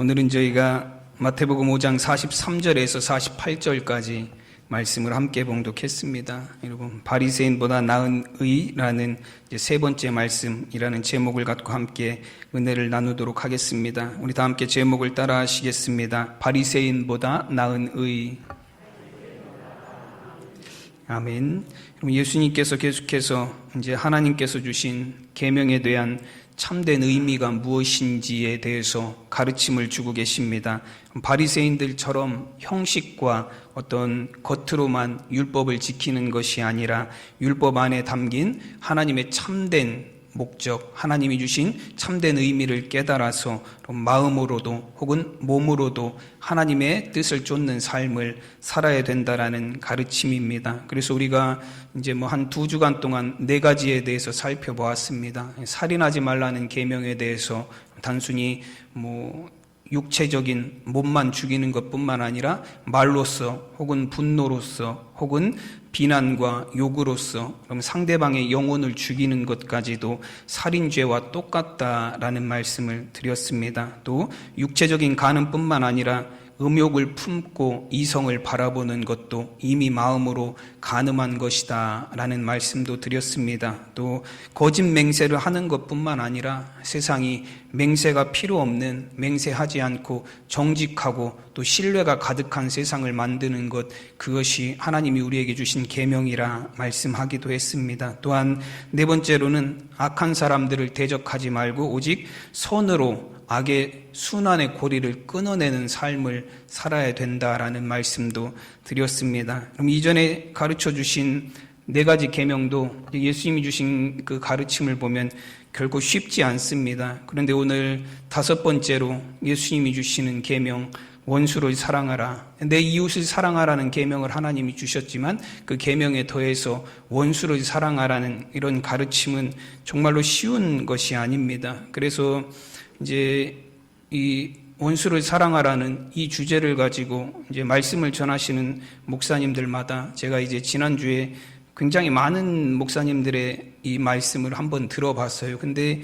오늘은 저희가 마태복음 5장 43절에서 48절까지 말씀을 함께 봉독했습니다. 여러분, 바리새인보다 나은 의라는 세 번째 말씀이라는 제목을 갖고 함께 은혜를 나누도록 하겠습니다. 우리 다 함께 제목을 따라 하시겠습니다. 바리새인보다 나은 의. 아멘. 예수님께서 계속해서 이제 하나님께서 주신 계명에 대한 참된 의미가 무엇인지에 대해서 가르침을 주고 계십니다. 바리새인들처럼 형식과 어떤 겉으로만 율법을 지키는 것이 아니라 율법 안에 담긴 하나님의 참된 목적, 하나님이 주신 참된 의미를 깨달아서 마음으로도 혹은 몸으로도 하나님의 뜻을 쫓는 삶을 살아야 된다라는 가르침입니다. 그래서 우리가 이제 한 2주간 동안 4가지에 대해서 살펴보았습니다. 살인하지 말라는 계명에 대해서 단순히 육체적인 몸만 죽이는 것뿐만 아니라 말로써 혹은 분노로써 혹은 비난과 욕으로써 상대방의 영혼을 죽이는 것까지도 살인죄와 똑같다라는 말씀을 드렸습니다. 또 육체적인 간음뿐만 아니라 음욕을 품고 이성을 바라보는 것도 이미 마음으로 간음한 것이다 라는 말씀도 드렸습니다. 또 거짓 맹세를 하는 것뿐만 아니라 세상이 맹세가 필요 없는, 맹세하지 않고 정직하고 또 신뢰가 가득한 세상을 만드는 것, 그것이 하나님이 우리에게 주신 계명이라 말씀하기도 했습니다. 또한 4번째로는 악한 사람들을 대적하지 말고 오직 선으로 악의 순환의 고리를 끊어내는 삶을 살아야 된다라는 말씀도 드렸습니다. 그럼 이전에 가르쳐 주신 4가지 계명도 예수님이 주신 그 가르침을 보면 결코 쉽지 않습니다. 그런데 오늘 5번째로 예수님이 주시는 계명, 원수를 사랑하라. 내 이웃을 사랑하라는 계명을 하나님이 주셨지만 그 계명에 더해서 원수를 사랑하라는 이런 가르침은 정말로 쉬운 것이 아닙니다. 그래서 이제 이 원수를 사랑하라는 이 주제를 가지고 이제 말씀을 전하시는 목사님들마다 제가 이제 지난주에 굉장히 많은 목사님들의 이 말씀을 한번 들어봤어요. 근데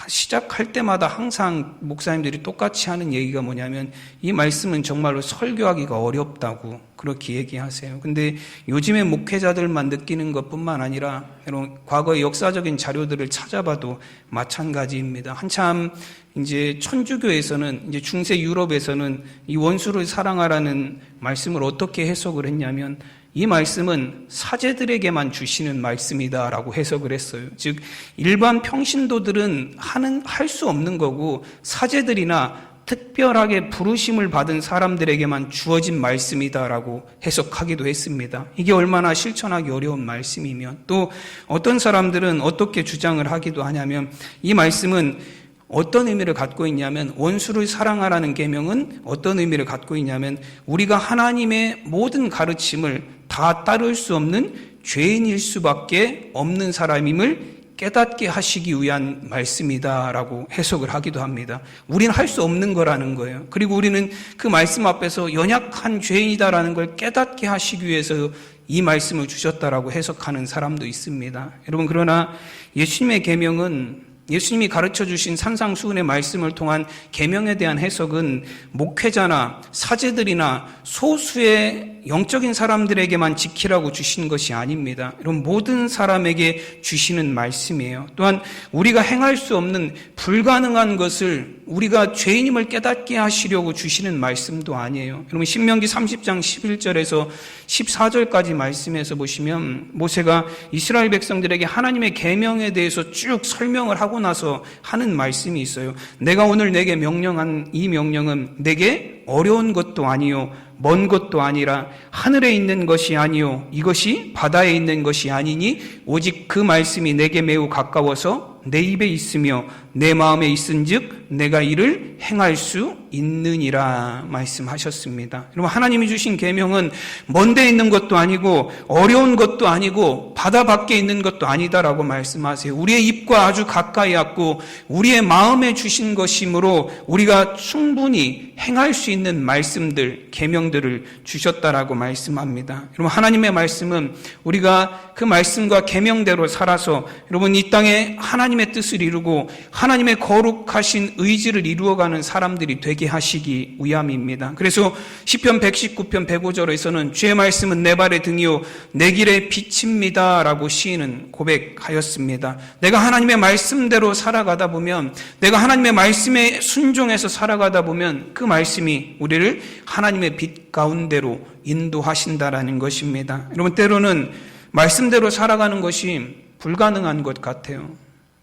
시작할 때마다 항상 목사님들이 똑같이 하는 얘기가 뭐냐면 이 말씀은 정말로 설교하기가 어렵다고 그렇게 얘기하세요. 근데 요즘의 목회자들만 느끼는 것뿐만 아니라 이런 과거의 역사적인 자료들을 찾아봐도 마찬가지입니다. 한참 이제 천주교에서는 이제 중세 유럽에서는 이 원수를 사랑하라는 말씀을 어떻게 해석을 했냐면 이 말씀은 사제들에게만 주시는 말씀이다라고 해석을 했어요. 즉 일반 평신도들은 할 수 없는 거고 사제들이나 특별하게 부르심을 받은 사람들에게만 주어진 말씀이다라고 해석하기도 했습니다. 이게 얼마나 실천하기 어려운 말씀이면 또 어떤 사람들은 어떻게 주장을 하기도 하냐면 이 말씀은 어떤 의미를 갖고 있냐면 원수를 사랑하라는 계명은 어떤 의미를 갖고 있냐면 우리가 하나님의 모든 가르침을 다 따를 수 없는 죄인일 수밖에 없는 사람임을 깨닫게 하시기 위한 말씀이다라고 해석을 하기도 합니다. 우리는 할 수 없는 거라는 거예요. 그리고 우리는 그 말씀 앞에서 연약한 죄인이다라는 걸 깨닫게 하시기 위해서 이 말씀을 주셨다라고 해석하는 사람도 있습니다. 여러분, 그러나 예수님의 계명은 예수님이 가르쳐 주신 산상수훈의 말씀을 통한 계명에 대한 해석은 목회자나 사제들이나 소수의 영적인 사람들에게만 지키라고 주신 것이 아닙니다. 이런 모든 사람에게 주시는 말씀이에요. 또한 우리가 행할 수 없는 불가능한 것을 우리가 죄인임을 깨닫게 하시려고 주시는 말씀도 아니에요. 여러분, 신명기 30장 11절에서 14절까지 말씀에서 보시면 모세가 이스라엘 백성들에게 하나님의 계명에 대해서 쭉 설명을 하고 나서 하는 말씀이 있어요. 내가 오늘 내게 명령한 이 명령은 내게 어려운 것도 아니요 먼 것도 아니라 하늘에 있는 것이 아니요 이것이 바다에 있는 것이 아니니 오직 그 말씀이 내게 매우 가까워서 내 입에 있으며 내 마음에 있은즉 내가 이를 행할 수 있느니라 말씀하셨습니다. 여러분, 하나님이 주신 계명은 먼 데 있는 것도 아니고 어려운 것도 아니고 바다 밖에 있는 것도 아니다라고 말씀하세요. 우리의 입과 아주 가까이 왔고 우리의 마음에 주신 것이므로 우리가 충분히 행할 수 있는 말씀들, 계명들을 주셨다라고 말씀합니다. 여러분, 하나님의 말씀은 우리가 그 말씀과 계명대로 살아서 여러분 이 땅에 하나님의 뜻을 이루고 하나님의 거룩하신 의지를 이루어가는 사람들이 되게 되게 하시기 위함입니다. 그래서 시편 119편 105절에서는 주의 말씀은 내 발의 등이요 내 길의 빛입니다 라고 시인은 고백하였습니다. 내가 하나님의 말씀대로 살아가다 보면, 내가 하나님의 말씀에 순종해서 살아가다 보면 그 말씀이 우리를 하나님의 빛 가운데로 인도하신다라는 것입니다. 여러분, 때로는 말씀대로 살아가는 것이 불가능한 것 같아요.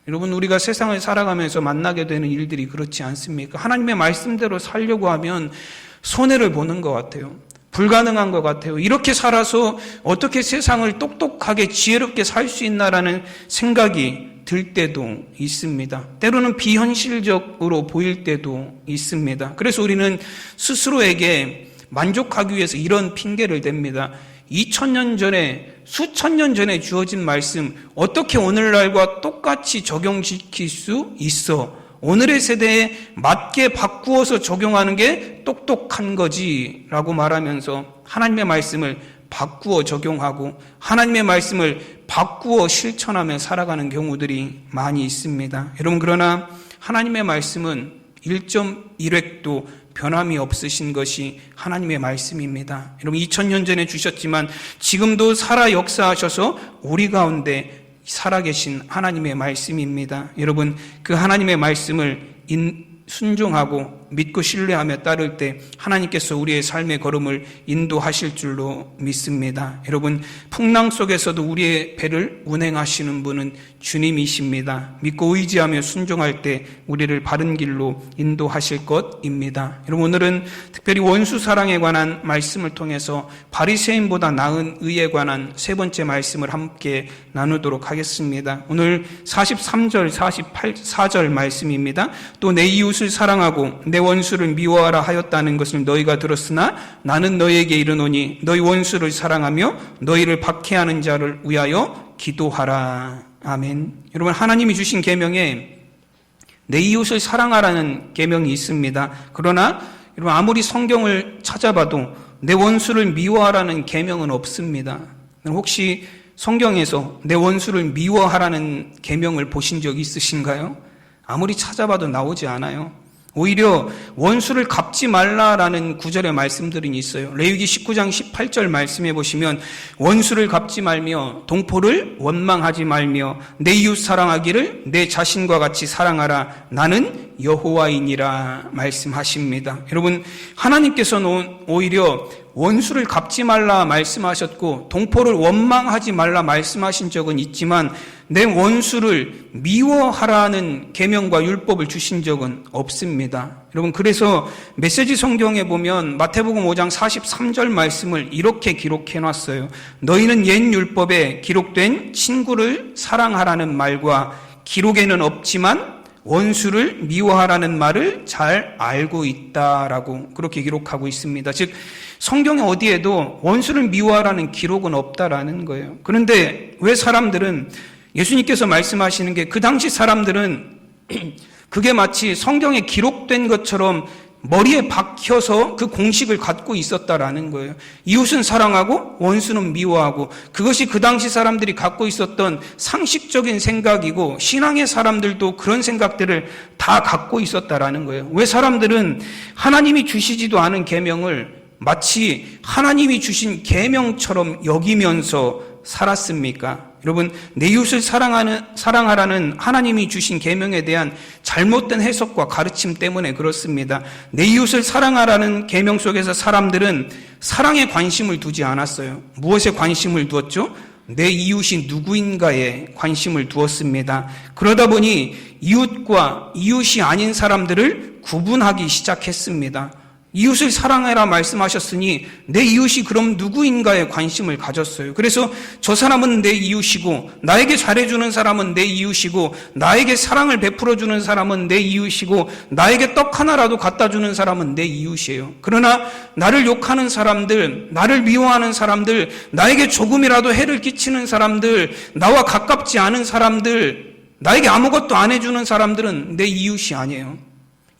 여러분, 우리가 세상을 살아가면서 만나게 되는 일들이 그렇지 않습니까? 하나님의 말씀대로 살려고 하면 손해를 보는 것 같아요. 불가능한 것 같아요. 이렇게 살아서 어떻게 세상을 똑똑하게 지혜롭게 살 수 있나라는 생각이 들 때도 있습니다. 때로는 비현실적으로 보일 때도 있습니다. 그래서 우리는 스스로에게 만족하기 위해서 이런 핑계를 댑니다. 2000년 전에, 수천 년 전에 주어진 말씀 어떻게 오늘날과 똑같이 적용시킬 수 있어? 오늘의 세대에 맞게 바꾸어서 적용하는 게 똑똑한 거지 라고 말하면서 하나님의 말씀을 바꾸어 적용하고 하나님의 말씀을 바꾸어 실천하며 살아가는 경우들이 많이 있습니다. 여러분, 그러나 하나님의 말씀은 1.1획도 변함이 없으신 것이 하나님의 말씀입니다. 여러분, 2000년 전에 주셨지만 지금도 살아 역사하셔서 우리 가운데 살아계신 하나님의 말씀입니다. 여러분, 그 하나님의 말씀을 순종하고 믿고 신뢰하며 따를 때 하나님께서 우리의 삶의 걸음을 인도하실 줄로 믿습니다. 여러분, 풍랑 속에서도 우리의 배를 운행하시는 분은 주님이십니다. 믿고 의지하며 순종할 때 우리를 바른 길로 인도하실 것입니다. 여러분, 오늘은 특별히 원수 사랑에 관한 말씀을 통해서 바리새인보다 나은 의에 관한 세 번째 말씀을 함께 나누도록 하겠습니다. 오늘 43절, 44절 말씀입니다. 또 내 이웃을 사랑하고 내 원수를 미워하라 하였다는 것을 너희가 들었으나 나는 너희에게 이르노니 너희 원수를 사랑하며 너희를 박해하는 자를 위하여 기도하라. 아멘. 여러분, 하나님이 주신 계명에 내 이웃을 사랑하라는 계명이 있습니다. 그러나 여러분, 아무리 성경을 찾아봐도 내 원수를 미워하라는 계명은 없습니다. 혹시 성경에서 내 원수를 미워하라는 계명을 보신 적 있으신가요? 아무리 찾아봐도 나오지 않아요. 오히려 원수를 갚지 말라라는 구절의 말씀들이 있어요. 레위기 19장 18절 말씀해 보시면 원수를 갚지 말며 동포를 원망하지 말며 내 이웃 사랑하기를 내 자신과 같이 사랑하라. 나는 여호와이니라 말씀하십니다. 여러분, 하나님께서는 오히려 원수를 갚지 말라 말씀하셨고 동포를 원망하지 말라 말씀하신 적은 있지만 내 원수를 미워하라는 계명과 율법을 주신 적은 없습니다. 여러분, 그래서 메시지 성경에 보면 마태복음 5장 43절 말씀을 이렇게 기록해 놨어요. 너희는 옛 율법에 기록된 친구를 사랑하라는 말과 기록에는 없지만 원수를 미워하라는 말을 잘 알고 있다라고 그렇게 기록하고 있습니다. 즉, 성경에 어디에도 원수를 미워하라는 기록은 없다라는 거예요. 그런데 왜 사람들은, 예수님께서 말씀하시는 게 그 당시 사람들은 그게 마치 성경에 기록된 것처럼 머리에 박혀서 그 공식을 갖고 있었다라는 거예요. 이웃은 사랑하고 원수는 미워하고, 그것이 그 당시 사람들이 갖고 있었던 상식적인 생각이고 신앙의 사람들도 그런 생각들을 다 갖고 있었다라는 거예요. 왜 사람들은 하나님이 주시지도 않은 계명을 마치 하나님이 주신 계명처럼 여기면서 살았습니까? 여러분, 내 이웃을 사랑하라는 하나님이 주신 계명에 대한 잘못된 해석과 가르침 때문에 그렇습니다. 내 이웃을 사랑하라는 계명 속에서 사람들은 사랑에 관심을 두지 않았어요. 무엇에 관심을 두었죠? 내 이웃이 누구인가에 관심을 두었습니다. 그러다 보니 이웃과 이웃이 아닌 사람들을 구분하기 시작했습니다. 이웃을 사랑해라 말씀하셨으니 내 이웃이 그럼 누구인가에 관심을 가졌어요. 그래서 저 사람은 내 이웃이고, 나에게 잘해주는 사람은 내 이웃이고, 나에게 사랑을 베풀어주는 사람은 내 이웃이고, 나에게 떡 하나라도 갖다주는 사람은 내 이웃이에요. 그러나 나를 욕하는 사람들, 나를 미워하는 사람들, 나에게 조금이라도 해를 끼치는 사람들, 나와 가깝지 않은 사람들, 나에게 아무것도 안 해주는 사람들은 내 이웃이 아니에요.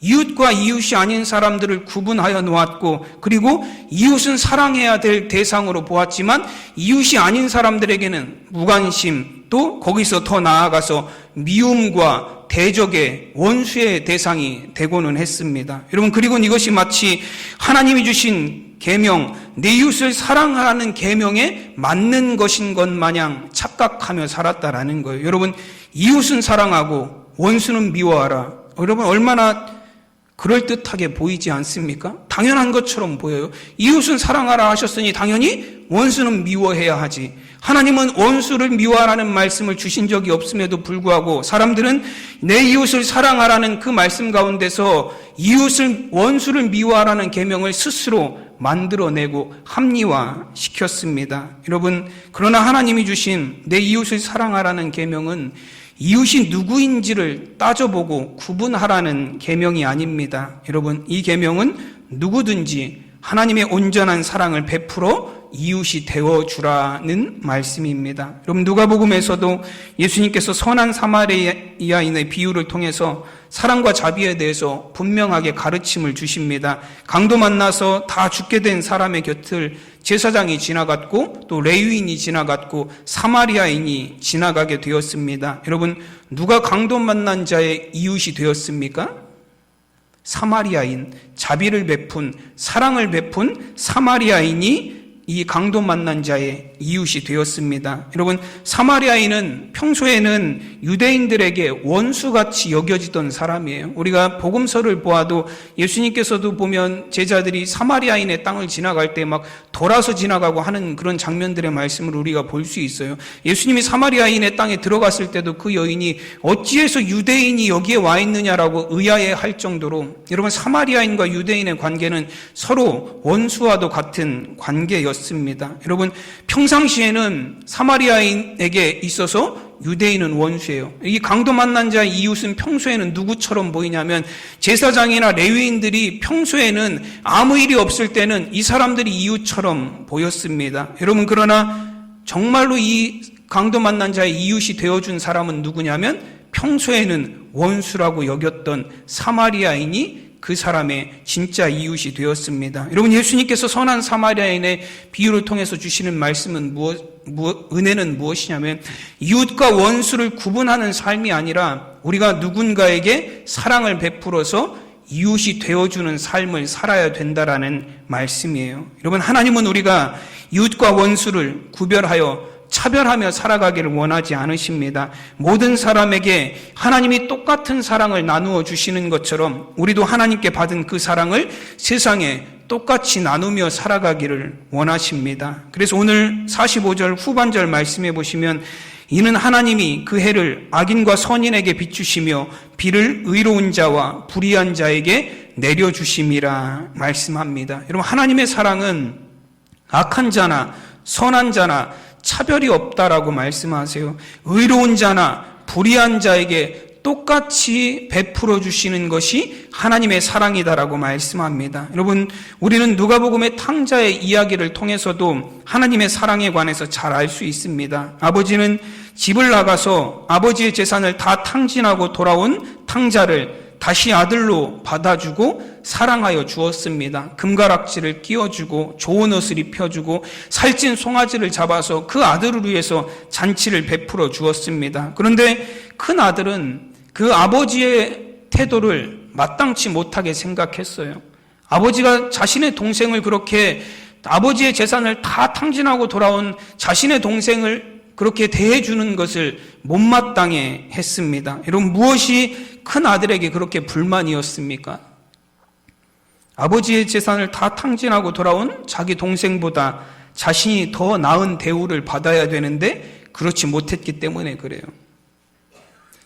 이웃과 이웃이 아닌 사람들을 구분하여 놓았고, 그리고 이웃은 사랑해야 될 대상으로 보았지만 이웃이 아닌 사람들에게는 무관심 또 거기서 더 나아가서 미움과 대적의 원수의 대상이 되고는 했습니다. 여러분, 그리고 이것이 마치 하나님이 주신 계명, 내 이웃을 사랑하라는 계명에 맞는 것인 것 마냥 착각하며 살았다라는 거예요. 여러분, 이웃은 사랑하고 원수는 미워하라. 여러분, 얼마나 그럴듯하게 보이지 않습니까? 당연한 것처럼 보여요. 이웃은 사랑하라 하셨으니 당연히 원수는 미워해야 하지. 하나님은 원수를 미워하라는 말씀을 주신 적이 없음에도 불구하고 사람들은 내 이웃을 사랑하라는 그 말씀 가운데서 원수를 미워하라는 계명을 스스로 만들어내고 합리화시켰습니다. 여러분, 그러나 하나님이 주신 내 이웃을 사랑하라는 계명은 이웃이 누구인지를 따져보고 구분하라는 계명이 아닙니다. 여러분, 이 계명은 누구든지 하나님의 온전한 사랑을 베풀어 이웃이 되어주라는 말씀입니다. 여러분, 누가복음에서도 예수님께서 선한 사마리아인의 비유를 통해서 사랑과 자비에 대해서 분명하게 가르침을 주십니다. 강도 만나서 다 죽게 된 사람의 곁을 제사장이 지나갔고 또 레위인이 지나갔고 사마리아인이 지나가게 되었습니다. 여러분, 누가 강도 만난 자의 이웃이 되었습니까? 사마리아인, 자비를 베푼, 사랑을 베푼 사마리아인이 이 강도 만난 자의 이웃이 되었습니다. 여러분, 사마리아인은 평소에는 유대인들에게 원수같이 여겨지던 사람이에요. 우리가 복음서를 보아도 예수님께서도 보면 제자들이 사마리아인의 땅을 지나갈 때 막 돌아서 지나가고 하는 그런 장면들의 말씀을 우리가 볼 수 있어요. 예수님이 사마리아인의 땅에 들어갔을 때도 그 여인이 어찌해서 유대인이 여기에 와 있느냐라고 의아해할 정도로, 여러분, 사마리아인과 유대인의 관계는 서로 원수와도 같은 관계였습니다. 여러분, 평상시에는 사마리아인에게 있어서 유대인은 원수예요. 이 강도 만난 자의 이웃은 평소에는 누구처럼 보이냐면 제사장이나 레위인들이 평소에는 아무 일이 없을 때는 이 사람들이 이웃처럼 보였습니다. 여러분, 그러나 정말로 이 강도 만난 자의 이웃이 되어준 사람은 누구냐면 평소에는 원수라고 여겼던 사마리아인이 그 사람의 진짜 이웃이 되었습니다. 여러분, 예수님께서 선한 사마리아인의 비유를 통해서 주시는 말씀은 은혜는 무엇이냐면 이웃과 원수를 구분하는 삶이 아니라 우리가 누군가에게 사랑을 베풀어서 이웃이 되어주는 삶을 살아야 된다라는 말씀이에요. 여러분, 하나님은 우리가 이웃과 원수를 구별하여 차별하며 살아가기를 원하지 않으십니다. 모든 사람에게 하나님이 똑같은 사랑을 나누어 주시는 것처럼 우리도 하나님께 받은 그 사랑을 세상에 똑같이 나누며 살아가기를 원하십니다. 그래서 오늘 45절 후반절 말씀해 보시면 이는 하나님이 그 해를 악인과 선인에게 비추시며 비를 의로운 자와 불의한 자에게 내려주심이라 말씀합니다. 여러분, 하나님의 사랑은 악한 자나 선한 자나 차별이 없다라고 말씀하세요. 의로운 자나 불의한 자에게 똑같이 베풀어 주시는 것이 하나님의 사랑이다라고 말씀합니다. 여러분, 우리는 누가복음의 탕자의 이야기를 통해서도 하나님의 사랑에 관해서 잘 알 수 있습니다. 아버지는 집을 나가서 아버지의 재산을 다 탕진하고 돌아온 탕자를 다시 아들로 받아주고 사랑하여 주었습니다. 금가락지를 끼워주고 좋은 옷을 입혀주고 살찐 송아지를 잡아서 그 아들을 위해서 잔치를 베풀어 주었습니다. 그런데 큰 아들은 그 아버지의 태도를 마땅치 못하게 생각했어요. 아버지가 자신의 동생을 그렇게 아버지의 재산을 다 탕진하고 돌아온 자신의 동생을 그렇게 대해주는 것을 못마땅해 했습니다. 여러분, 무엇이 큰 아들에게 그렇게 불만이었습니까? 아버지의 재산을 다 탕진하고 돌아온 자기 동생보다 자신이 더 나은 대우를 받아야 되는데 그렇지 못했기 때문에 그래요.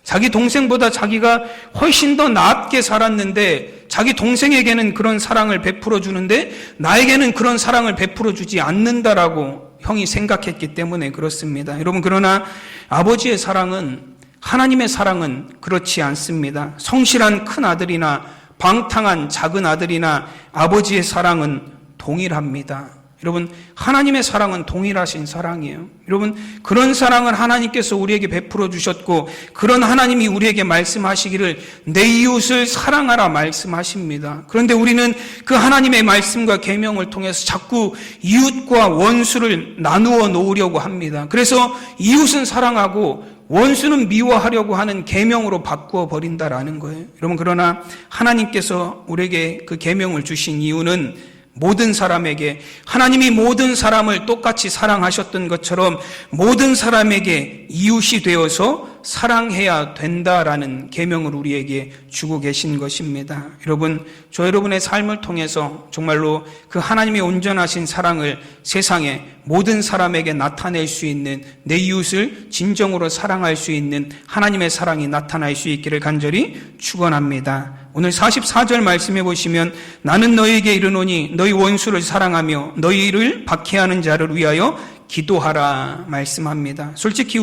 자기 동생보다 자기가 훨씬 더 낫게 살았는데 자기 동생에게는 그런 사랑을 베풀어 주는데 나에게는 그런 사랑을 베풀어 주지 않는다라고 형이 생각했기 때문에 그렇습니다. 여러분, 그러나 아버지의 사랑은, 하나님의 사랑은 그렇지 않습니다. 성실한 큰 아들이나 방탕한 작은 아들이나 아버지의 사랑은 동일합니다. 여러분, 하나님의 사랑은 동일하신 사랑이에요. 여러분, 그런 사랑을 하나님께서 우리에게 베풀어 주셨고, 그런 하나님이 우리에게 말씀하시기를 내 이웃을 사랑하라 말씀하십니다. 그런데 우리는 그 하나님의 말씀과 계명을 통해서 자꾸 이웃과 원수를 나누어 놓으려고 합니다. 그래서 이웃은 사랑하고 원수는 미워하려고 하는 계명으로 바꾸어 버린다라는 거예요. 여러분, 그러나 하나님께서 우리에게 그 계명을 주신 이유는 모든 사람에게, 하나님이 모든 사람을 똑같이 사랑하셨던 것처럼 모든 사람에게 이웃이 되어서 사랑해야 된다라는 계명을 우리에게 주고 계신 것입니다. 여러분, 저 여러분의 삶을 통해서 정말로 그 하나님의 온전하신 사랑을 세상에 모든 사람에게 나타낼 수 있는, 내 이웃을 진정으로 사랑할 수 있는 하나님의 사랑이 나타날 수 있기를 간절히 축원합니다. 오늘 44절 말씀해 보시면 나는 너희에게 이르노니 너희 원수를 사랑하며 너희를 박해하는 자를 위하여 기도하라 말씀합니다. 솔직히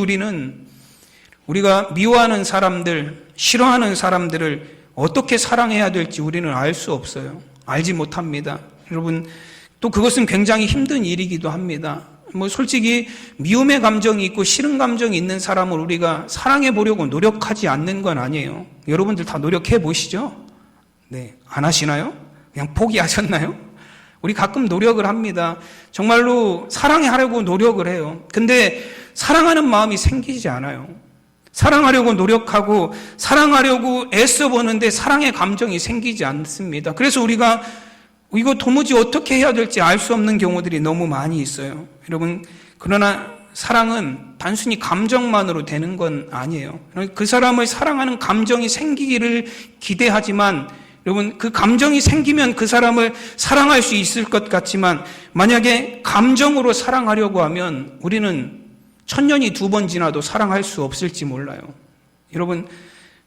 우리가 미워하는 사람들, 싫어하는 사람들을 어떻게 사랑해야 될지 우리는 알 수 없어요. 알지 못합니다. 여러분, 또 그것은 굉장히 힘든 일이기도 합니다. 솔직히 미움의 감정이 있고 싫은 감정이 있는 사람을 우리가 사랑해 보려고 노력하지 않는 건 아니에요. 여러분들 다 노력해 보시죠? 네, 안 하시나요? 그냥 포기하셨나요? 우리 가끔 노력을 합니다. 정말로 사랑하려고 노력을 해요. 근데 사랑하는 마음이 생기지 않아요. 사랑하려고 노력하고 사랑하려고 애써 보는데 사랑의 감정이 생기지 않습니다. 그래서 우리가 이거 도무지 어떻게 해야 될지 알 수 없는 경우들이 너무 많이 있어요. 여러분, 그러나 사랑은 단순히 감정만으로 되는 건 아니에요. 그 사람을 사랑하는 감정이 생기기를 기대하지만, 여러분, 그 감정이 생기면 그 사람을 사랑할 수 있을 것 같지만, 만약에 감정으로 사랑하려고 하면 우리는 천년이 2번 지나도 사랑할 수 없을지 몰라요. 여러분,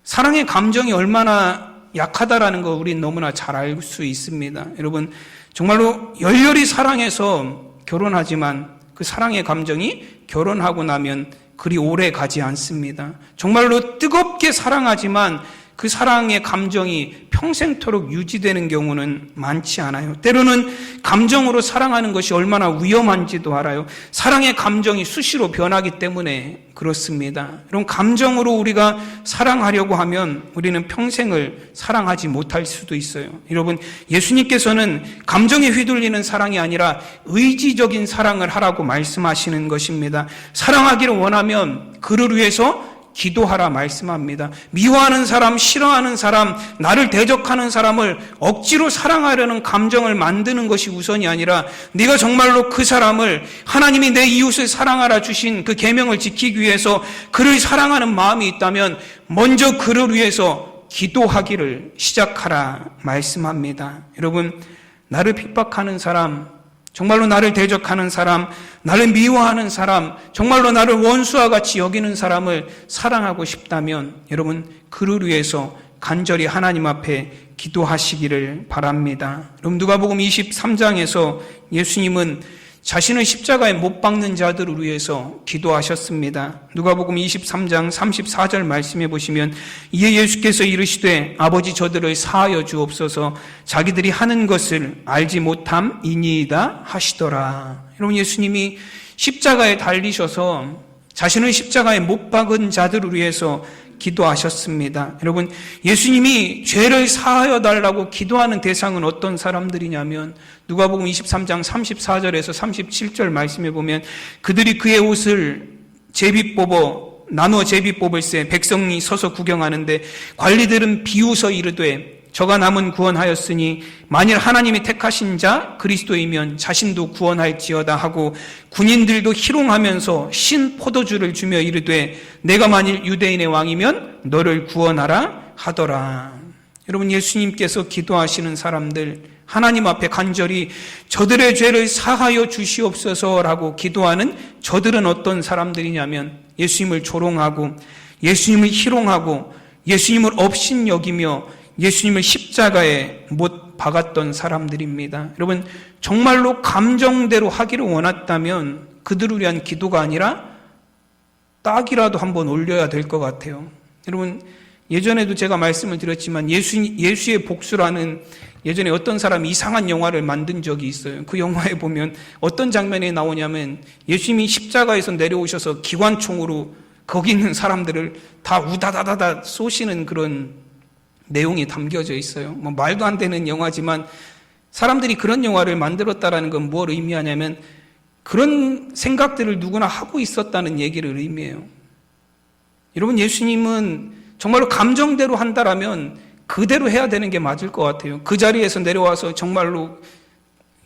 사랑의 감정이 얼마나 약하다라는 거 우리는 너무나 잘 알 수 있습니다. 여러분, 정말로 열렬히 사랑해서 결혼하지만 그 사랑의 감정이 결혼하고 나면 그리 오래 가지 않습니다. 정말로 뜨겁게 사랑하지만 그 사랑의 감정이 평생토록 유지되는 경우는 많지 않아요. 때로는 감정으로 사랑하는 것이 얼마나 위험한지도 알아요. 사랑의 감정이 수시로 변하기 때문에 그렇습니다. 이런 감정으로 우리가 사랑하려고 하면 우리는 평생을 사랑하지 못할 수도 있어요. 여러분, 예수님께서는 감정에 휘둘리는 사랑이 아니라 의지적인 사랑을 하라고 말씀하시는 것입니다. 사랑하기를 원하면 그를 위해서 기도하라 말씀합니다. 미워하는 사람, 싫어하는 사람, 나를 대적하는 사람을 억지로 사랑하려는 감정을 만드는 것이 우선이 아니라 네가 정말로 그 사람을, 하나님이 내 이웃을 사랑하라 주신 그 계명을 지키기 위해서 그를 사랑하는 마음이 있다면 먼저 그를 위해서 기도하기를 시작하라 말씀합니다. 여러분, 나를 핍박하는 사람, 정말로 나를 대적하는 사람, 나를 미워하는 사람, 정말로 나를 원수와 같이 여기는 사람을 사랑하고 싶다면 여러분, 그를 위해서 간절히 하나님 앞에 기도하시기를 바랍니다. 여러분, 누가복음 23장에서 예수님은 자신을 십자가에 못 박는 자들을 위해서 기도하셨습니다. 누가복음 23장 34절 말씀해 보시면 이에 예수께서 이르시되 아버지 저들을 사하여 주옵소서 자기들이 하는 것을 알지 못함이니이다 하시더라. 여러분, 예수님이 십자가에 달리셔서 자신을 십자가에 못 박은 자들을 위해서 기도하셨습니다. 여러분, 예수님이 죄를 사하여 달라고 기도하는 대상은 어떤 사람들이냐면 누가복음 23장 34절에서 37절 말씀해 보면 그들이 그의 옷을 나누어 제비 뽑을새 백성이 서서 구경하는데 관리들은 비웃어 이르되 저가 남은 구원하였으니 만일 하나님이 택하신 자 그리스도이면 자신도 구원할지어다 하고 군인들도 희롱하면서 신 포도주를 주며 이르되 내가 만일 유대인의 왕이면 너를 구원하라 하더라. 여러분, 예수님께서 기도하시는 사람들, 하나님 앞에 간절히 저들의 죄를 사하여 주시옵소서라고 기도하는 저들은 어떤 사람들이냐면 예수님을 조롱하고 예수님을 희롱하고 예수님을 업신여기며 예수님을 십자가에 못 박았던 사람들입니다. 여러분, 정말로 감정대로 하기를 원했다면 그들을 위한 기도가 아니라 딱이라도 한번 올려야 될 것 같아요. 여러분, 예전에도 제가 말씀을 드렸지만 예수의 복수라는 예전에 어떤 사람이 이상한 영화를 만든 적이 있어요. 그 영화에 보면 어떤 장면이 나오냐면 예수님이 십자가에서 내려오셔서 기관총으로 거기 있는 사람들을 다 우다다다다 쏘시는 그런 내용이 담겨져 있어요. 뭐 말도 안 되는 영화지만 사람들이 그런 영화를 만들었다라는 건 뭘 의미하냐면 그런 생각들을 누구나 하고 있었다는 얘기를 의미해요. 여러분, 예수님은 정말로 감정대로 한다라면 그대로 해야 되는 게 맞을 것 같아요. 그 자리에서 내려와서 정말로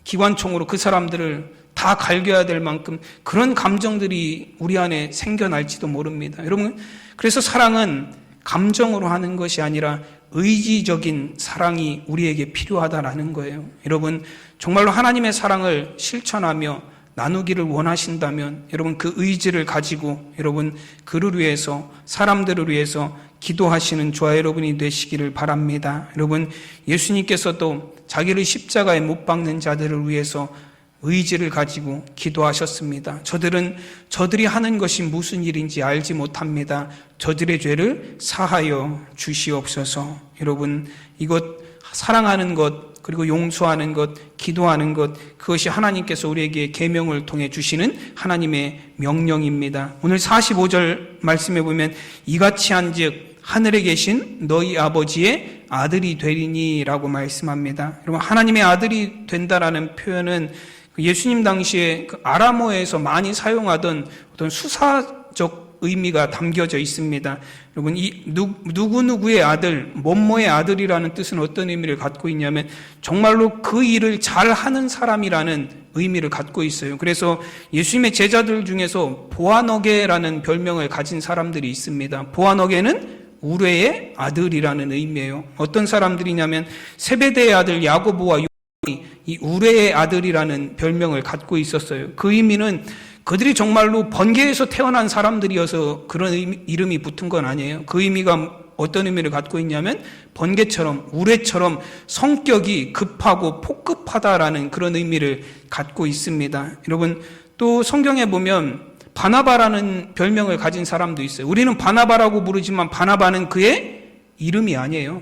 기관총으로 그 사람들을 다 갈겨야 될 만큼 그런 감정들이 우리 안에 생겨날지도 모릅니다. 여러분, 그래서 사랑은 감정으로 하는 것이 아니라 의지적인 사랑이 우리에게 필요하다라는 거예요. 여러분, 정말로 하나님의 사랑을 실천하며 나누기를 원하신다면 여러분 그 의지를 가지고 여러분 그를 위해서, 사람들을 위해서 기도하시는 저와 여러분이 되시기를 바랍니다. 여러분, 예수님께서도 자기를 십자가에 못 박는 자들을 위해서 의지를 가지고 기도하셨습니다. 저들이 하는 것이 무슨 일인지 알지 못합니다. 저들의 죄를 사하여 주시옵소서. 여러분, 이것 사랑하는 것, 그리고 용서하는 것, 기도하는 것, 그것이 하나님께서 우리에게 계명을 통해 주시는 하나님의 명령입니다. 오늘 45절 말씀에 보면 이같이 한즉 하늘에 계신 너희 아버지의 아들이 되리니 라고 말씀합니다. 여러분, 하나님의 아들이 된다라는 표현은 예수님 당시에 그 아람어에서 많이 사용하던 어떤 수사적 의미가 담겨져 있습니다. 여러분, 이 누구누구의 아들, 뭐뭐의 아들이라는 뜻은 어떤 의미를 갖고 있냐면 정말로 그 일을 잘하는 사람이라는 의미를 갖고 있어요. 그래서 예수님의 제자들 중에서 보아너게라는 별명을 가진 사람들이 있습니다. 보아너게는 우레의 아들이라는 의미예요. 어떤 사람들이냐면 세베대의 아들 야고보와 요한이 이 우레의 아들이라는 별명을 갖고 있었어요. 그 의미는 그들이 정말로 번개에서 태어난 사람들이어서 그런 이름이 붙은 건 아니에요. 그 의미가 어떤 의미를 갖고 있냐면 번개처럼, 우레처럼 성격이 급하고 폭급하다라는 그런 의미를 갖고 있습니다. 여러분, 또 성경에 보면 바나바라는 별명을 가진 사람도 있어요. 우리는 바나바라고 부르지만 바나바는 그의 이름이 아니에요.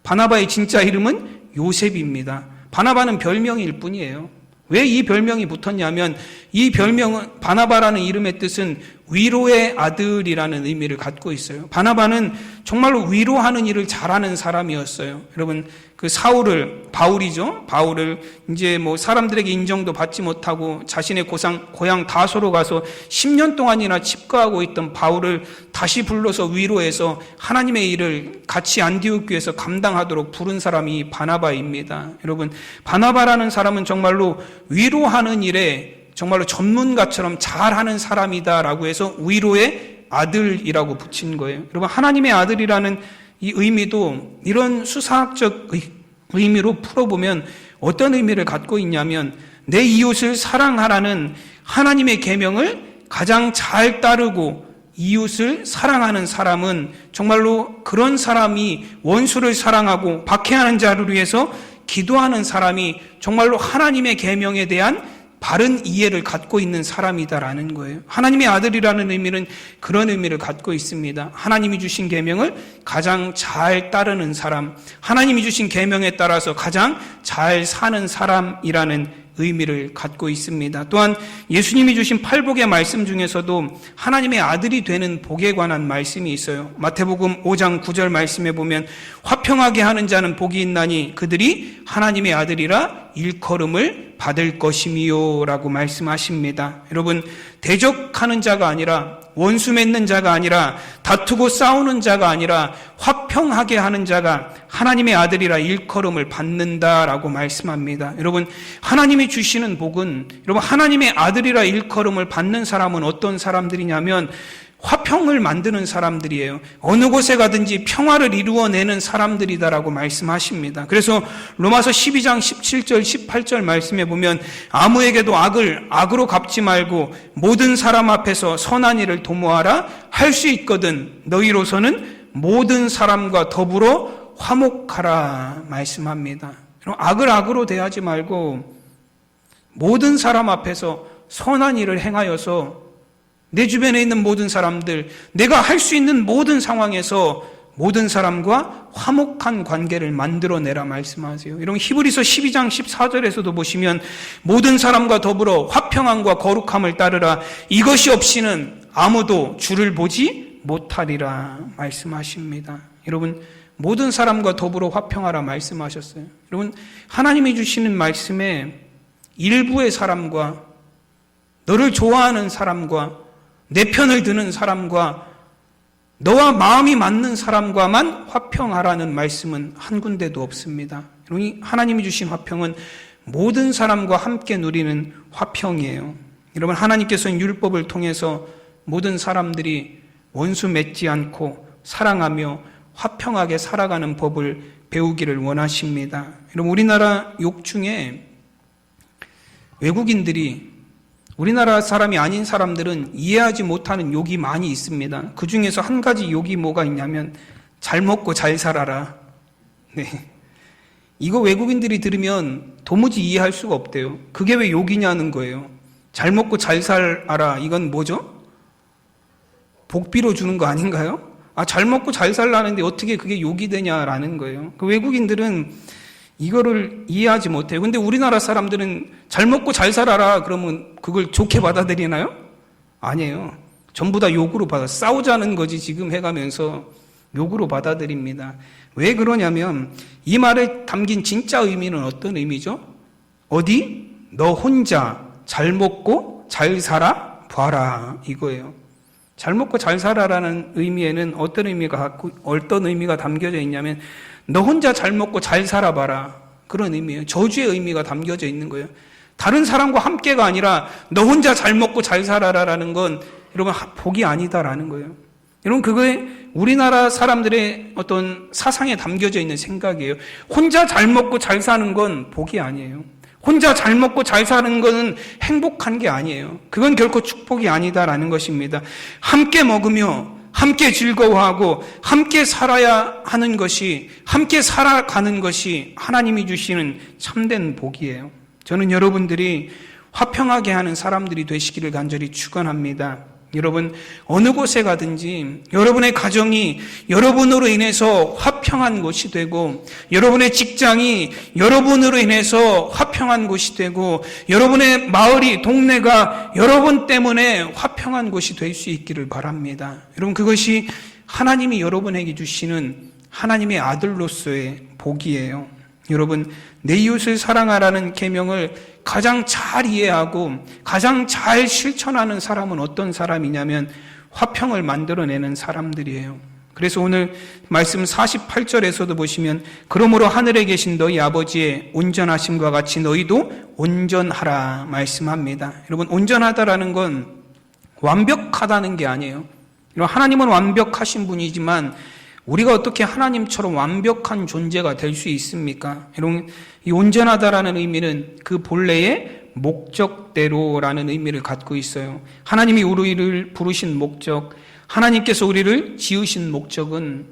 바나바의 진짜 이름은 요셉입니다. 바나바는 별명일 뿐이에요. 왜 이 별명이 붙었냐면 이 별명은, 바나바라는 이름의 뜻은 위로의 아들이라는 의미를 갖고 있어요. 바나바는 정말로 위로하는 일을 잘하는 사람이었어요. 여러분, 그 바울이죠. 바울을 이제 뭐 사람들에게 인정도 받지 못하고 자신의 고향 다소로 가서 10년 동안이나 칩거하고 있던 바울을 다시 불러서 위로해서 하나님의 일을 같이 안디옥 교회에서 감당하도록 부른 사람이 바나바입니다. 여러분, 바나바라는 사람은 정말로 위로하는 일에 정말로 전문가처럼 잘하는 사람이다라고 해서 위로의 아들이라고 붙인 거예요. 여러분, 하나님의 아들이라는 이 의미도 이런 수사학적 의미로 풀어보면 어떤 의미를 갖고 있냐면 내 이웃을 사랑하라는 하나님의 계명을 가장 잘 따르고 이웃을 사랑하는 사람은 정말로 그런 사람이 원수를 사랑하고 박해하는 자를 위해서 기도하는 사람이 정말로 하나님의 계명에 대한 바른 이해를 갖고 있는 사람이다라는 거예요. 하나님의 아들이라는 의미는 그런 의미를 갖고 있습니다. 하나님이 주신 계명을 가장 잘 따르는 사람, 하나님이 주신 계명에 따라서 가장 잘 사는 사람이라는 의미를 갖고 있습니다. 또한 예수님이 주신 팔복의 말씀 중에서도 하나님의 아들이 되는 복에 관한 말씀이 있어요. 마태복음 5장 9절 말씀에 보면 화평하게 하는 자는 복이 있나니 그들이 하나님의 아들이라 일컬음을 받을 것이미요 라고 말씀하십니다. 여러분, 대적하는 자가 아니라, 원수 맺는 자가 아니라, 다투고 싸우는 자가 아니라 화평하게 하는 자가 하나님의 아들이라 일컬음을 받는다라고 말씀합니다. 여러분, 하나님이 주시는 복은, 여러분, 하나님의 아들이라 일컬음을 받는 사람은 어떤 사람들이냐면 화평을 만드는 사람들이에요. 어느 곳에 가든지 평화를 이루어내는 사람들이다라고 말씀하십니다. 그래서 로마서 12장 17절 18절 말씀에 보면 아무에게도 악을 악으로 갚지 말고 모든 사람 앞에서 선한 일을 도모하라. 할 수 있거든 너희로서는 모든 사람과 더불어 화목하라 말씀합니다. 악을 악으로 대하지 말고 모든 사람 앞에서 선한 일을 행하여서 내 주변에 있는 모든 사람들, 내가 할 수 있는 모든 상황에서 모든 사람과 화목한 관계를 만들어내라 말씀하세요. 여러분 히브리서 12장 14절에서도 보시면 모든 사람과 더불어 화평함과 거룩함을 따르라. 이것이 없이는 아무도 주를 보지 못하리라 말씀하십니다. 여러분 모든 사람과 더불어 화평하라 말씀하셨어요. 여러분 하나님이 주시는 말씀에 일부의 사람과 너를 좋아하는 사람과 내 편을 드는 사람과 너와 마음이 맞는 사람과만 화평하라는 말씀은 한 군데도 없습니다. 여러분 하나님이 주신 화평은 모든 사람과 함께 누리는 화평이에요. 여러분 하나님께서는 율법을 통해서 모든 사람들이 원수 맺지 않고 사랑하며 화평하게 살아가는 법을 배우기를 원하십니다. 여러분 우리나라 욕 중에 외국인들이 우리나라 사람이 아닌 사람들은 이해하지 못하는 욕이 많이 있습니다. 그 중에서 한 가지 욕이 뭐가 있냐면 잘 먹고 잘 살아라. 네. 이거 외국인들이 들으면 도무지 이해할 수가 없대요. 그게 왜 욕이냐는 거예요. 잘 먹고 잘 살아라. 이건 뭐죠? 복비로 주는 거 아닌가요? 잘 먹고 잘 살라는데 어떻게 그게 욕이 되냐라는 거예요. 그 외국인들은 이거를 이해하지 못해요. 근데 우리나라 사람들은 잘 먹고 잘 살아라 그러면 그걸 좋게 받아들이나요? 아니에요. 전부 다 욕으로 싸우자는 거지 지금 해가면서 욕으로 받아들입니다. 왜 그러냐면 이 말에 담긴 진짜 의미는 어떤 의미죠? 어디? 너 혼자 잘 먹고 잘 살아 봐라 이거예요. 잘 먹고 잘 살아라는 의미에는 어떤 의미가 담겨져 있냐면 너 혼자 잘 먹고 잘 살아봐라 그런 의미예요. 저주의 의미가 담겨져 있는 거예요. 다른 사람과 함께가 아니라 너 혼자 잘 먹고 잘 살아라라는 건 여러분 복이 아니다라는 거예요. 여러분 그거에 우리나라 사람들의 어떤 사상에 담겨져 있는 생각이에요. 혼자 잘 먹고 잘 사는 건 복이 아니에요. 혼자 잘 먹고 잘 사는 것은 행복한 게 아니에요. 그건 결코 축복이 아니다라는 것입니다. 함께 먹으며 함께 즐거워하고 함께 살아야 하는 것이 함께 살아가는 것이 하나님이 주시는 참된 복이에요. 저는 여러분들이 화평하게 하는 사람들이 되시기를 간절히 축원합니다. 여러분 어느 곳에 가든지 여러분의 가정이 여러분으로 인해서 화평한 곳이 되고 여러분의 직장이 여러분으로 인해서 화평한 곳이 되고 여러분의 마을이 동네가 여러분 때문에 화평한 곳이 될 수 있기를 바랍니다. 여러분 그것이 하나님이 여러분에게 주시는 하나님의 아들로서의 복이에요. 여러분 내 이웃을 사랑하라는 계명을 가장 잘 이해하고 가장 잘 실천하는 사람은 어떤 사람이냐면 화평을 만들어내는 사람들이에요. 그래서 오늘 말씀 48절에서도 보시면 그러므로 하늘에 계신 너희 아버지의 온전하심과 같이 너희도 온전하라 말씀합니다. 여러분 온전하다라는 건 완벽하다는 게 아니에요. 하나님은 완벽하신 분이지만 우리가 어떻게 하나님처럼 완벽한 존재가 될 수 있습니까? 여러분, 이 온전하다라는 의미는 그 본래의 목적대로라는 의미를 갖고 있어요. 하나님이 우리를 부르신 목적, 하나님께서 우리를 지으신 목적은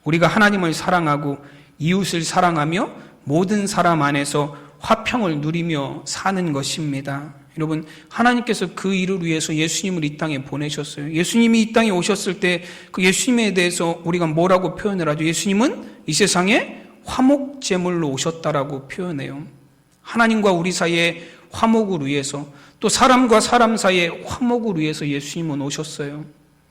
우리가 하나님을 사랑하고 이웃을 사랑하며 모든 사람 안에서 화평을 누리며 사는 것입니다. 여러분 하나님께서 그 일을 위해서 예수님을 이 땅에 보내셨어요. 예수님이 이 땅에 오셨을 때 그 예수님에 대해서 우리가 뭐라고 표현을 하죠? 예수님은 이 세상에 화목제물로 오셨다라고 표현해요. 하나님과 우리 사이에 화목을 위해서 또 사람과 사람 사이에 화목을 위해서 예수님은 오셨어요.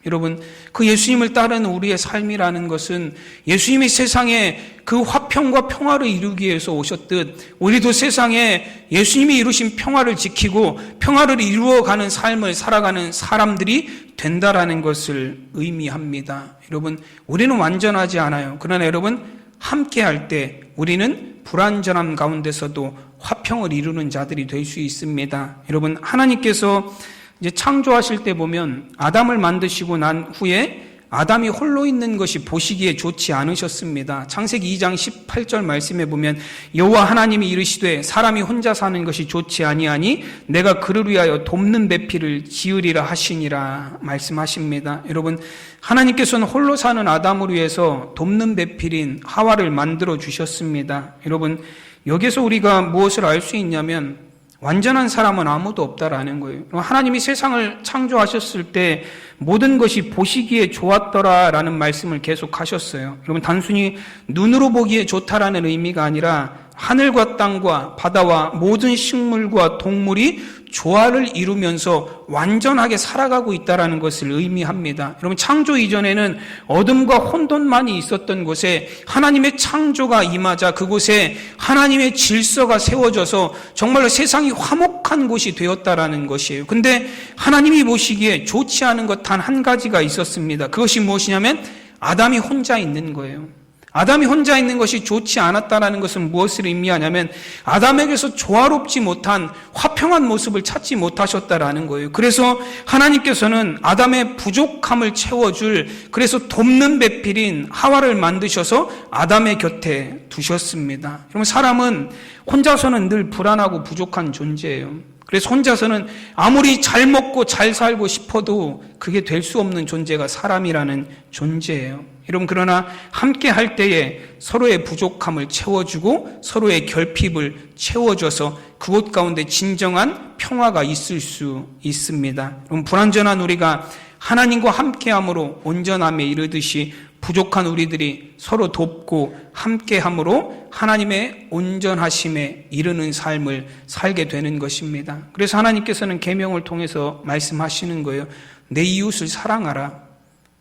여러분 그 예수님을 따르는 우리의 삶이라는 것은 예수님이 세상에 그 화평과 평화를 이루기 위해서 오셨듯 우리도 세상에 예수님이 이루신 평화를 지키고 평화를 이루어가는 삶을 살아가는 사람들이 된다라는 것을 의미합니다. 여러분 우리는 완전하지 않아요. 그러나 여러분 함께 할 때 우리는 불완전함 가운데서도 화평을 이루는 자들이 될 수 있습니다. 여러분 하나님께서 이제 창조하실 때 보면 아담을 만드시고 난 후에 아담이 홀로 있는 것이 보시기에 좋지 않으셨습니다. 창세기 2장 18절 말씀에 보면 여호와 하나님이 이르시되 사람이 혼자 사는 것이 좋지 아니하니 내가 그를 위하여 돕는 배필을 지으리라 하시니라 말씀하십니다. 여러분 하나님께서는 홀로 사는 아담을 위해서 돕는 배필인 하와를 만들어 주셨습니다. 여러분 여기서 우리가 무엇을 알 수 있냐면 완전한 사람은 아무도 없다라는 거예요. 하나님이 세상을 창조하셨을 때 모든 것이 보시기에 좋았더라라는 말씀을 계속 하셨어요. 여러분, 단순히 눈으로 보기에 좋다라는 의미가 아니라 하늘과 땅과 바다와 모든 식물과 동물이 조화를 이루면서 완전하게 살아가고 있다는 것을 의미합니다. 여러분, 창조 이전에는 어둠과 혼돈만이 있었던 곳에 하나님의 창조가 임하자 그곳에 하나님의 질서가 세워져서 정말로 세상이 화목한 곳이 되었다라는 것이에요. 근데 하나님이 보시기에 좋지 않은 것 단 한 가지가 있었습니다. 그것이 무엇이냐면 아담이 혼자 있는 거예요. 아담이 혼자 있는 것이 좋지 않았다라는 것은 무엇을 의미하냐면 아담에게서 조화롭지 못한 화평한 모습을 찾지 못하셨다라는 거예요. 그래서 하나님께서는 아담의 부족함을 채워줄, 그래서 돕는 배필인 하와를 만드셔서 아담의 곁에 두셨습니다. 여러분, 사람은 혼자서는 늘 불안하고 부족한 존재예요. 그래서 혼자서는 아무리 잘 먹고 잘 살고 싶어도 그게 될 수 없는 존재가 사람이라는 존재예요. 여러분, 그러나 함께 할 때에 서로의 부족함을 채워주고 서로의 결핍을 채워줘서 그곳 가운데 진정한 평화가 있을 수 있습니다. 여러분, 불완전한 우리가 하나님과 함께함으로 온전함에 이르듯이 부족한 우리들이 서로 돕고 함께함으로 하나님의 온전하심에 이르는 삶을 살게 되는 것입니다. 그래서 하나님께서는 계명을 통해서 말씀하시는 거예요. 내 이웃을 사랑하라.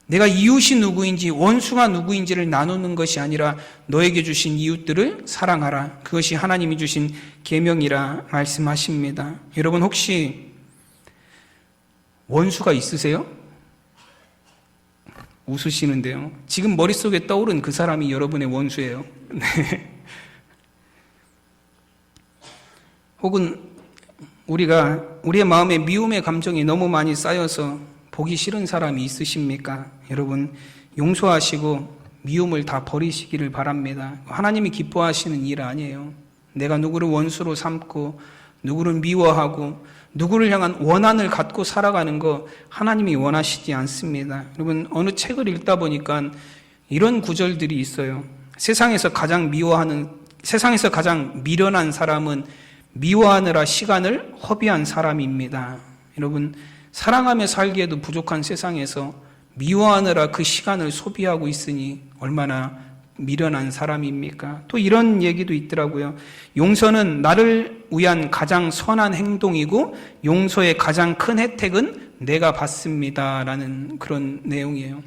내가 이웃이 누구인지 원수가 누구인지를 나누는 것이 아니라 너에게 주신 이웃들을 사랑하라. 그것이 하나님이 주신 계명이라 말씀하십니다. 여러분, 혹시 원수가 있으세요? 웃으시는데요. 지금 머릿속에 떠오른 그 사람이 여러분의 원수예요. 네. 혹은 우리의 마음에 미움의 감정이 너무 많이 쌓여서 보기 싫은 사람이 있으십니까? 여러분, 용서하시고 미움을 다 버리시기를 바랍니다. 하나님이 기뻐하시는 일 아니에요. 내가 누구를 원수로 삼고 누구를 미워하고 누구를 향한 원한을 갖고 살아가는 거 하나님이 원하시지 않습니다. 여러분, 어느 책을 읽다 보니까 이런 구절들이 있어요. 세상에서 가장 미련한 사람은 미워하느라 시간을 허비한 사람입니다. 여러분, 사랑하며 살기에도 부족한 세상에서 미워하느라 그 시간을 소비하고 있으니 얼마나 미련한 사람입니까? 또 이런 얘기도 있더라고요. 용서는 나를 위한 가장 선한 행동이고 용서의 가장 큰 혜택은 내가 받습니다. 라는 그런 내용이에요.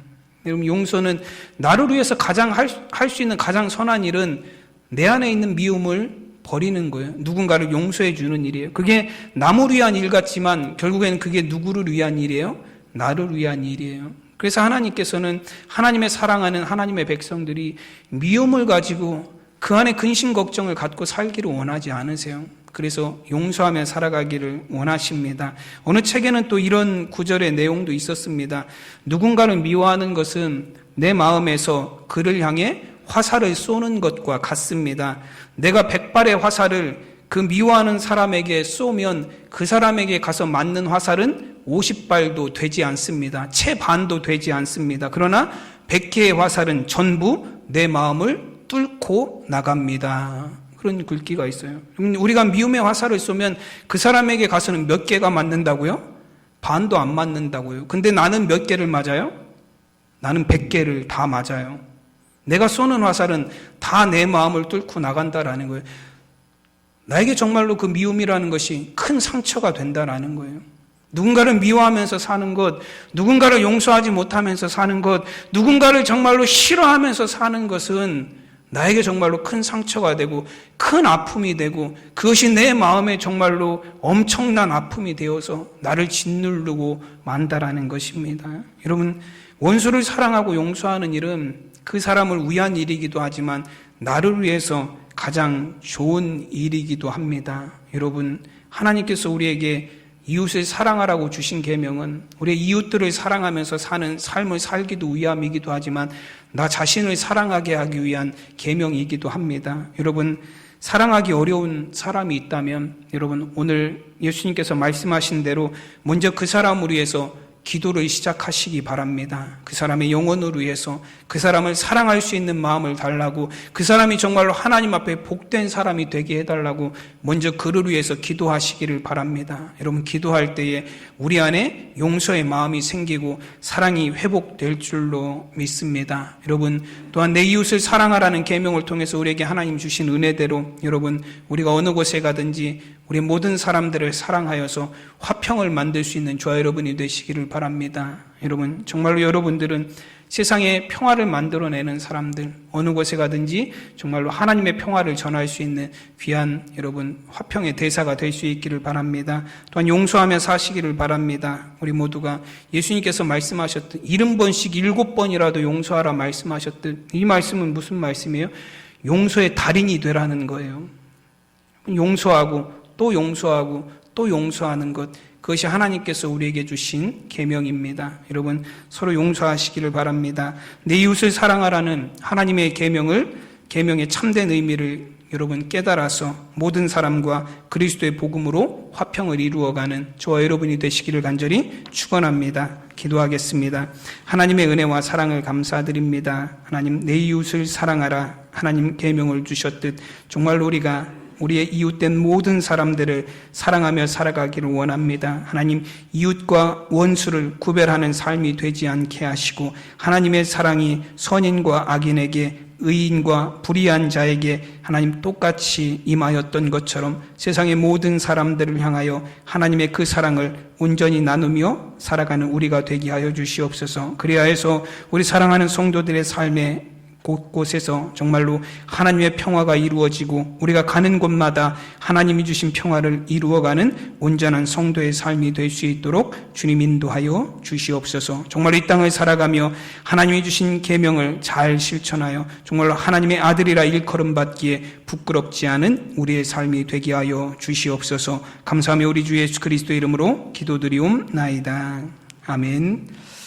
여러분, 용서는 나를 위해서 가장 할 수 있는 가장 선한 일은 내 안에 있는 미움을 버리는 거예요. 누군가를 용서해 주는 일이에요. 그게 남을 위한 일 같지만 결국에는 그게 누구를 위한 일이에요? 나를 위한 일이에요. 그래서 하나님께서는 하나님의 사랑하는 하나님의 백성들이 미움을 가지고 그 안에 근심 걱정을 갖고 살기를 원하지 않으세요. 그래서 용서하며 살아가기를 원하십니다. 어느 책에는 또 이런 구절의 내용도 있었습니다. 누군가를 미워하는 것은 내 마음에서 그를 향해 화살을 쏘는 것과 같습니다. 내가 100발의 화살을 그 미워하는 사람에게 쏘면 그 사람에게 가서 맞는 화살은 50발도 되지 않습니다. 채 반도 되지 않습니다. 그러나 100개의 화살은 전부 내 마음을 뚫고 나갑니다. 그런 글귀가 있어요. 우리가 미움의 화살을 쏘면 그 사람에게 가서는 몇 개가 맞는다고요? 반도 안 맞는다고요. 근데 나는 몇 개를 맞아요? 나는 100개를 다 맞아요. 내가 쏘는 화살은 다 내 마음을 뚫고 나간다라는 거예요. 나에게 정말로 그 미움이라는 것이 큰 상처가 된다라는 거예요. 누군가를 미워하면서 사는 것, 누군가를 용서하지 못하면서 사는 것, 누군가를 정말로 싫어하면서 사는 것은 나에게 정말로 큰 상처가 되고 큰 아픔이 되고 그것이 내 마음에 정말로 엄청난 아픔이 되어서 나를 짓누르고 만다라는 것입니다. 여러분, 원수를 사랑하고 용서하는 일은 그 사람을 위한 일이기도 하지만 나를 위해서 가장 좋은 일이기도 합니다. 여러분, 하나님께서 우리에게 이웃을 사랑하라고 주신 계명은 우리의 이웃들을 사랑하면서 사는 삶을 살기도 위함이기도 하지만 나 자신을 사랑하게 하기 위한 계명이기도 합니다. 여러분, 사랑하기 어려운 사람이 있다면 여러분, 오늘 예수님께서 말씀하신 대로 먼저 그 사람을 위해서 기도를 시작하시기 바랍니다. 그 사람의 영혼을 위해서 그 사람을 사랑할 수 있는 마음을 달라고, 그 사람이 정말로 하나님 앞에 복된 사람이 되게 해달라고 먼저 그를 위해서 기도하시기를 바랍니다. 여러분, 기도할 때에 우리 안에 용서의 마음이 생기고 사랑이 회복될 줄로 믿습니다. 여러분, 또한 내 이웃을 사랑하라는 계명을 통해서 우리에게 하나님 주신 은혜대로 여러분, 우리가 어느 곳에 가든지 우리 모든 사람들을 사랑하여서 화평을 만들 수 있는 저와 여러분이 되시기를 바랍니다. 여러분, 정말로 여러분들은 세상에 평화를 만들어내는 사람들, 어느 곳에 가든지 정말로 하나님의 평화를 전할 수 있는 귀한 여러분 화평의 대사가 될 수 있기를 바랍니다. 또한 용서하며 사시기를 바랍니다. 우리 모두가 예수님께서 말씀하셨듯 70번씩 7번이라도 용서하라 말씀하셨듯, 이 말씀은 무슨 말씀이에요? 용서의 달인이 되라는 거예요. 용서하고 또 용서하고 또 용서하는 것, 그것이 하나님께서 우리에게 주신 계명입니다. 여러분, 서로 용서하시기를 바랍니다. 내 이웃을 사랑하라는 하나님의 계명의 참된 의미를 여러분 깨달아서 모든 사람과 그리스도의 복음으로 화평을 이루어가는 저와 여러분이 되시기를 간절히 축원합니다. 기도하겠습니다. 하나님의 은혜와 사랑을 감사드립니다. 하나님, 내 이웃을 사랑하라 하나님 계명을 주셨듯 정말로 우리가 우리의 이웃된 모든 사람들을 사랑하며 살아가기를 원합니다. 하나님, 이웃과 원수를 구별하는 삶이 되지 않게 하시고 하나님의 사랑이 선인과 악인에게, 의인과 불의한 자에게 하나님 똑같이 임하였던 것처럼 세상의 모든 사람들을 향하여 하나님의 그 사랑을 온전히 나누며 살아가는 우리가 되게 하여 주시옵소서. 그래야 해서 우리 사랑하는 성도들의 삶에 곳곳에서 정말로 하나님의 평화가 이루어지고 우리가 가는 곳마다 하나님이 주신 평화를 이루어가는 온전한 성도의 삶이 될 수 있도록 주님 인도하여 주시옵소서. 정말로 이 땅을 살아가며 하나님이 주신 계명을 잘 실천하여 정말로 하나님의 아들이라 일컬음 받기에 부끄럽지 않은 우리의 삶이 되게 하여 주시옵소서. 감사하며 우리 주 예수 그리스도 이름으로 기도드리옵나이다. 아멘.